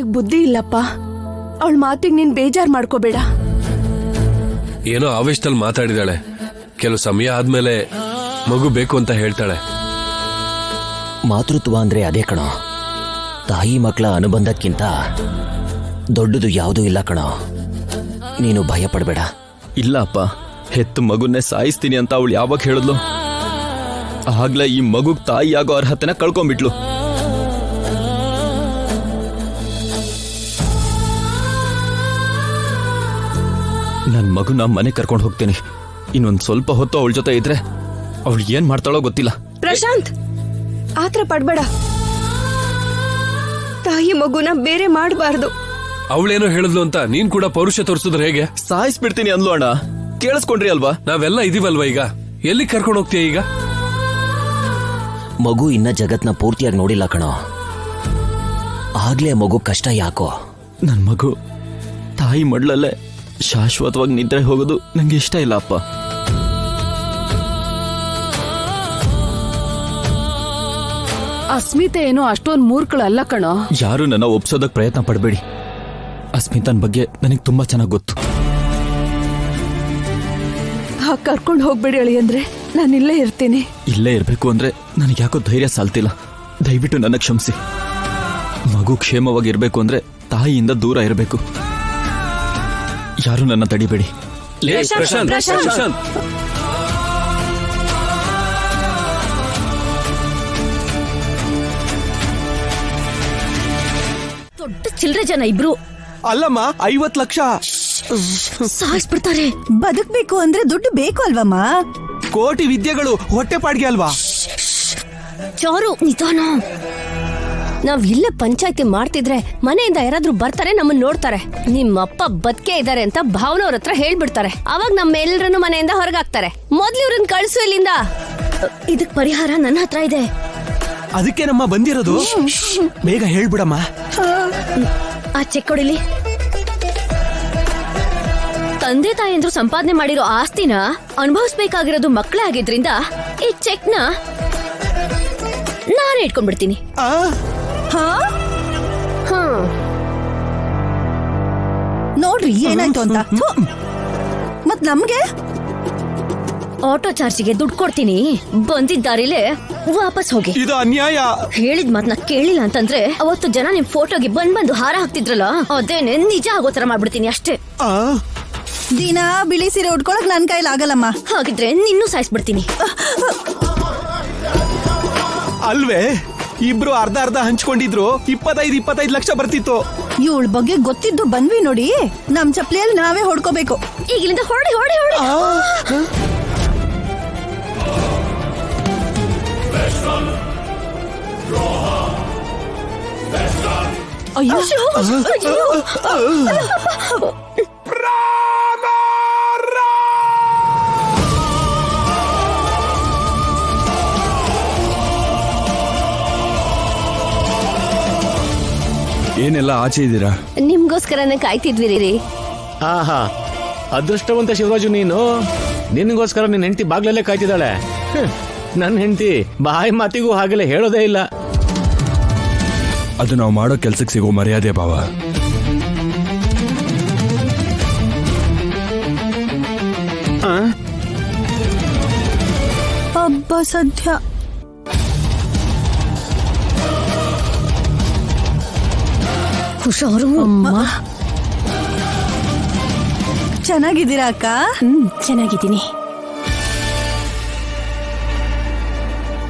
ಅವಳಿಗೆ ಬುದ್ಧಿ ಇಲ್ಲಪ್ಪ. ಅವಳ ಮಾತಿಗೆ ನೀನ್ ಬೇಜಾರ್ ಮಾಡ್ಕೋಬೇಡ. ಏನೋ ಆವೇಶದಲ್ಲಿ ಮಾತಾಡಿದಾಳೆ. ಕೆಲವು ಸಮಯ ಆದ್ಮೇಲೆ ಮಗು ಬೇಕು ಅಂತ ಹೇಳ್ತಾಳೆ. ಮಾತೃತ್ವ ಅಂದ್ರೆ ಅದೇ ಕಣೋ. ತಾಯಿ ಮಕ್ಕಳ ಅನುಬಂಧಕ್ಕಿಂತ ದೊಡ್ಡದು ಯಾವುದೂ ಇಲ್ಲ ಕಣೋ. ನೀನು ಭಯ ಪಡಬೇಡ. ಇಲ್ಲ ಅಪ್ಪ, ಹೆತ್ತು ಮಗುನ್ನೇ ಸಾಯಿಸ್ತೀನಿ ಅಂತ ಅವಳು ಯಾವಾಗ ಹೇಳಿದ್ಲು ಆಗ್ಲೇ ಈ ಮಗುಗ್ ತಾಯಿಯಾಗೋ ಅರ್ಹತೆನ ಕಳ್ಕೊಂಡ್ಬಿಟ್ಲು. ನನ್ ಮಗುನ ಮನೆ ಕರ್ಕೊಂಡು ಹೋಗ್ತೀನಿ. ಇನ್ನೊಂದ್ ಸ್ವಲ್ಪ ಹೊತ್ತು ಅವಳ ಜೊತೆ ಇದ್ರೆ ಅವಳು ಏನ್ ಮಾಡ್ತಾಳೋ ಗೊತ್ತಿಲ್ಲ. ಪ್ರಶಾಂತ್, ಆತರ ಪಡ್ಬೇಡ. ತಾಯಿ ಮಗುನ ಬೇರೆ ಮಾಡಬಾರ್ದು. ಅವಳೇನೋ ಹೇಳಿದ್ಲು ಅಂತ ನೀನ್ ಕೂಡ ಪೌರುಷ ತೋರಿಸಿದ್ರೆ ಹೇಗೆ? ಸಾಯಿಸ್ಬಿಡ್ತೀನಿ ಅಂದ್ಲು ಅಣ್ಣ. ಕೇಳಿಸ್ಕೊಂಡ್ರಿ ಅಲ್ವಾ? ನಾವೆಲ್ಲ ಇದೀವಲ್ವಾ ಈಗ? ಎಲ್ಲಿ ಕರ್ಕೊಂಡು ಹೋಗ್ತೀಯ ಈಗ? ಮಗು ಇನ್ನ ಜಗತ್ನ ಪೂರ್ತಿಯಾಗಿ ನೋಡಿಲ್ಲ ಕಣೋ. ಆಗ್ಲೇ ಮಗು ಕಷ್ಟ ಯಾಕೋ? ನನ್ ಮಗು ತಾಯಿ ಮಡ್ಲಲ್ಲೇ ಶಾಶ್ವತವಾಗಿ ನಿದ್ರೆ ಹೋಗೋದು ನಂಗೆ ಇಷ್ಟ ಇಲ್ಲ ಅಪ್ಪ. ಅಸ್ಮಿತೆ ಏನೋ ಅಷ್ಟೊಂದು ಮೂರ್ಖಳಲ್ಲ ಕಣೋ. ಯಾರು ನನ್ನ ಒಪ್ಸೋದಕ್ ಪ್ರಯತ್ನ ಪಡಬೇಡಿ. ಅಸ್ಮಿತನ್ ಬಗ್ಗೆ ನನಗೆ ತುಂಬಾ ಚೆನ್ನಾಗಿ ಗೊತ್ತು. ಕರ್ಕೊಂಡು ಹೋಗ್ಬೇಡಿ ಅಳಿ ಅಂದ್ರೆ ನಾನು ಇಲ್ಲೇ ಇರ್ತೀನಿ. ಇಲ್ಲೇ ಇರ್ಬೇಕು ಅಂದ್ರೆ ನನಗೆ ಯಾಕೋ ಧೈರ್ಯ ಸಾಲ್ತಿಲ್ಲ. ದಯವಿಟ್ಟು ನನ್ನ ಕ್ಷಮಿಸಿ. ಮಗು ಕ್ಷೇಮವಾಗಿರ್ಬೇಕು ಅಂದ್ರೆ ತಾಯಿಯಿಂದ ದೂರ ಇರಬೇಕು. ಯಾರು ನನ್ನ ತಡಿಬೇಡಿ. ಪ್ರಶಾಂತ್, ಪ್ರಶಾಂತ್. ದೊಡ್ಡ ಚಿಲ್ರೆ ಜನ ಇಬ್ರು. ಅಲ್ಲಮ್ಮ, 50 ಲಕ್ಷ ಸಾಯಿಸ್ಬಿಡ್ತಾರೆ. ಬದುಕ್ಬೇಕು ಅಂದ್ರೆ ದುಡ್ಡು ಬೇಕು ಅಲ್ವಮ್ಮ? ಕೋಟಿ ವಿದ್ಯೆಗಳು ಹೊಟ್ಟೆ ಪಾಡ್ಗೆ ಅಲ್ವಾ? ಚಾರು, ನಿಧಾನ. ನಾವ್ ಇಲ್ಲೇ ಪಂಚಾಯ್ತಿ ಮಾಡ್ತಿದ್ರೆ ಮನೆಯಿಂದ ಯಾರಾದ್ರೂ ಬರ್ತಾರೆ, ನಮ್ಮನ್ನ ನೋಡ್ತಾರೆ. ನಿಮ್ಮಪ್ಪ ಬದುಕೆ ಇದಾರೆ ಅಂತ ಭಾವನವ್ರ ಹತ್ರ ಹೇಳ್ಬಿಡ್ತಾರೆ. ಅವಾಗ ನಮ್ಮೆಲ್ಲರನ್ನು ಮನೆಯಿಂದ ಹೊರಗಾಕ್ತಾರೆ. ಮೊದ್ಲು ಇವ್ರನ್ನ ಕಳ್ಸು ಇಲ್ಲಿಂದ. ಇದಕ್ ಪರಿಹಾರ ನನ್ನ ಹತ್ರ ಇದೆ. ಅದಕ್ಕೆ ನಮ್ಮ ಬಂದಿರೋದು. ಬೇಗ ಹೇಳ್ಬಿಡಮ್ಮ. ಆ ಚೆಕ್ ಕೊಡಿಲಿ. ತಂದೆ ತಾಯಂದ್ರು ಸಂಪಾದನೆ ಮಾಡಿರೋ ಆಸ್ತಿನ ಅನುಭವಿಸ್ಬೇಕಾಗಿರೋದು ಮಕ್ಕಳೇ ಆಗಿದ್ರಿಂದ ಈ ಚೆಕ್ ನ ನಾನೇ ಇಟ್ಕೊಂಡ್ಬಿಡ್ತೀನಿ. ನೋಡ್ರಿ ಏನಾಯ್ತು ಅಂತ. ಮತ್ ನಮ್ಗೆ ಆಟೋ ಚಾರ್ಜಿಗೆ ದುಡ್ಡು ಕೊಡ್ತೀನಿ. ಬಂದಿದ್ದ ದಾರಿಲೇ ವಾಪಸ್ ಹೋಗಿ. ಇದು ಅನ್ಯಾಯ. ಹೇಳಿದ್ ಮಾತ್ನ ಕೇಳಿಲ್ಲ ಅಂತಂದ್ರೆ ಅವತ್ತು ಜನ ನಿಮ್ ಫೋಟೋಗೆ ಬಂದು ಹಾರ ಹಾಕ್ತಿದ್ರಲ್ಲ, ಅದೇನೆ ನಿಜ ಆಗೋ ತರ ಮಾಡ್ಬಿಡ್ತೀನಿ ಅಷ್ಟೇ. ದಿನ ಬಿಳಿ ಸೀರೆ ಉಟ್ಕೊಳಕ್ ನನ್ ಕೈಲಿ ಆಗಲ್ಲಮ್ಮ. ಹಾಗಿದ್ರೆ ನಿನ್ನೂ ಸಾಯಿಸ್ಬಿಡ್ತೀನಿ. ಅಲ್ವೇ, ಇಬ್ರು ಅರ್ಧ ಅರ್ಧ ಹಂಚ್ಕೊಂಡಿದ್ರು 25 ಲಕ್ಷ ಬರ್ತಿತ್ತು. ಇವಳ ಬಗ್ಗೆ ಗೊತ್ತಿದ್ದು ಬಂದ್ವಿ ನೋಡಿ. ನಮ್ ಚಪ್ಲಿಯಲ್ಲಿ ನಾವೇ ಹೊಡ್ಕೋಬೇಕು. ಈಗ ಇಲ್ಲಿಂದ ಹೊರಡಿ ಹೊರಡಿ ಹೊರಡಿ. ಅಯ್ಯೋ, ಏನೆಲ್ಲ ಆಚೆ ಇದ್ದೀರಾ? ನಿಮ್ಗೋಸ್ಕರನೇ ಕಾಯ್ತಿದ್ವಿ ರೀ. ಆಹಾ, ಅದೃಷ್ಟವಂತ ಶಿವರಾಜು ನೀನು. ನಿನ್ಗೋಸ್ಕರ ನಿನ್ನ ಹೆಂಡತಿ ಬಾಗ್ಲಲ್ಲೇ ಕಾಯ್ತಿದ್ದಾಳೆ. ನನ್ನ ಹೆಂಡತಿ ಬಾಯಿ ಮಾತಿಗೂ ಹಾಗೆಲ್ಲ ಹೇಳೋದೇ ಇಲ್ಲ. ಅದು ನಾವು ಮಾಡೋ ಕೆಲ್ಸಕ್ಕೆ ಸಿಗೋ ಮರ್ಯಾದೆ ಭಾವ. ಹಬ್ಬ ಸದ್ಯ. ಹುಷಾರು. ಚೆನ್ನಾಗಿದ್ದೀರಾ ಅಕ್ಕ? ಚೆನ್ನಾಗಿದ್ದೀನಿ.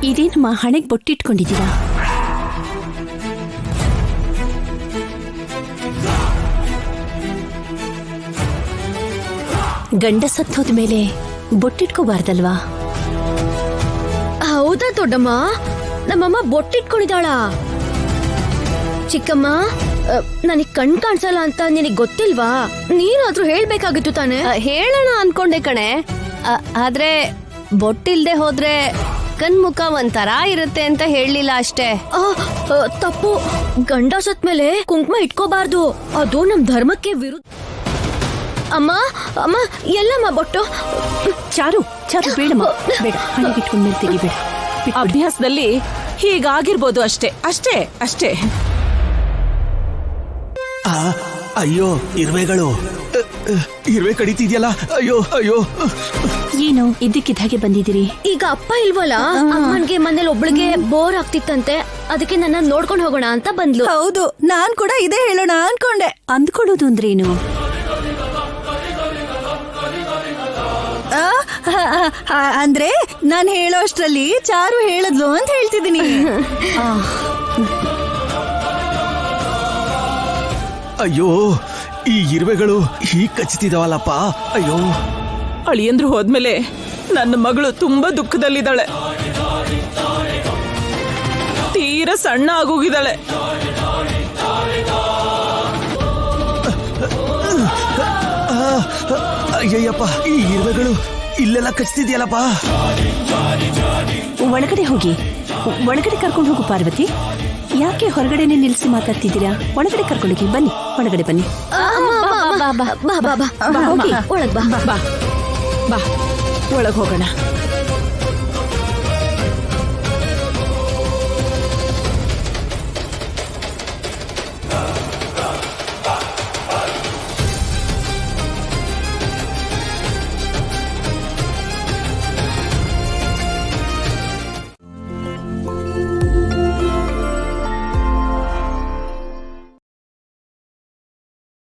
ಇದೇನಮ್ಮ ಹಣೆಗೆ ಬೊಟ್ಟಿಟ್ಕೊಂಡಿದ್ದೀರಾ? ಗಂಡ ಸತ್ತೋದ ಮೇಲೆ ಬೊಟ್ಟಿಟ್ಕೋಬಾರ್ದಲ್ವಾ? ಹೌದಾ ದೊಡ್ಡಮ್ಮ? ನಮ್ಮಮ್ಮ ಬೊಟ್ಟಿಟ್ಕೊಂಡಿದ್ದಾಳ. ಚಿಕ್ಕಮ್ಮ, ನನಗ್ ಕಣ್ ಕಾಣಿಸಲ್ಲ ಅಂತ ನಿನಗ್ ಗೊತ್ತಿಲ್ವಾ? ನೀನಾದ್ರೂ ಹೇಳ್ಬೇಕಾಗಿತ್ತು ತಾನೆ. ಹೇಳೋಣ ಅನ್ಕೊಂಡೆ ಕಣೆ. ಆದ್ರೆ ಬೊಟ್ಟಿಲ್ದೆ ಹೋದ್ರೆ ಕಣ್ಮುಖ ಒಂಥರ ಇರುತ್ತೆ ಅಂತ ಹೇಳಲಿಲ್ಲ ಅಷ್ಟೇ. ತಪ್ಪು. ಗಂಡ ಸತ್ಮೇಲೆ ಕುಂಕುಮ ಇಟ್ಕೋಬಾರ್ದು. ಅದು ನಮ್ ಧರ್ಮಕ್ಕೆ ವಿರುದ್ಧ. ಅಮ್ಮ ಅಮ್ಮ, ಎಲ್ಲಮ್ಮ ಬೊಟ್ಟು? ಚಾರು ಚಾರು, ಬೇಡಮ್ಮ ಬೇಡ. ಹಣೆಗೆ ಇಟ್ಕೊಂಡ್ಮೇಲೆ ತೆಗಿಬೇಡ. ಅಭ್ಯಾಸದಲ್ಲಿ ಹೀಗಾಗಿರ್ಬೋದು ಅಷ್ಟೇ ಅಷ್ಟೇ ಅಷ್ಟೇ. ಅಯ್ಯೋ ಇರುವೆಗಳು ಇರುವೆ ಕಡಿತಿದ್ಯಲ್ಲ ಅಯ್ಯೋ ಅಯ್ಯೋ. ಏನು ಇದ್ದಕ್ಕಿದ್ದ ಹಾಗೆ ಬಂದಿದ್ದೀರಿ? ಈಗ ಅಪ್ಪ ಇಲ್ವಲ್ಲ, ಅಮ್ಮನ್ಗೆ ಮನೇಲಿ ಒಬ್ಳಿಗೆ ಬೋರ್ ಆಗ್ತಿತ್ತಂತೆ, ಅದಕ್ಕೆ ನನ್ನ ನೋಡ್ಕೊಂಡು ಹೋಗೋಣ ಅಂತ ಬಂದ್ಲು. ಹೌದು, ನಾನ್ ಕೂಡ ಇದೇ ಹೇಳೋಣ ಅನ್ಕೊಂಡೆ. ಅಂದ್ಕೊಳ್ಳೋದು ಅಂದ್ರೇನು? ಅಂದ್ರೆ ನಾನ್ ಹೇಳೋ ಅಷ್ಟ್ರಲ್ಲಿ ಚಾರು ಹೇಳದ್ಲು ಅಂತ ಹೇಳ್ತಿದ್ದೀನಿ. ಅಯ್ಯೋ ಈ ಇರುವೆಗಳು ಹೀಗ್ ಕಚ್ಚುತ್ತಿದಾವಲ್ಲಪ್ಪ. ಅಯ್ಯೋ ಅಳಿಯಂದ್ರು ಹೋದ್ಮೇಲೆ ನನ್ನ ಮಗಳು ತುಂಬಾ ದುಃಖದಲ್ಲಿದ್ದಾಳೆ. ತೀರಾ ಸಣ್ಣ ಆಗೋಗಿದ್ದಾಳೆ. ಅಯ್ಯಯ್ಯಪ್ಪ, ಈ ಇರುವೆಗಳು ಇಲ್ಲೆಲ್ಲ ಕಚ್ತಿದ್ಯಲ್ಲಪ್ಪ. ಒಳಗಡೆ ಹೋಗಿ, ಒಳಗಡೆ ಕರ್ಕೊಂಡು ಹೋಗು ಪಾರ್ವತಿ. ಯಾಕೆ ಹೊರಗಡೆನೆ ನಿಲ್ಸಿ ಮಾತಾಡ್ತಿದ್ದೀರಾ? ಒಳಗಡೆ ಕರ್ಕೊಂಡೋಗಿ, ಬನ್ನಿ, ಒಳಗಡೆ ಬನ್ನಿ. ಬಾ, ಹೋಗಿ, ಒಳಗ್ ಬಾ. ಬಾ ಒಳಗ್ ಹೋಗೋಣ.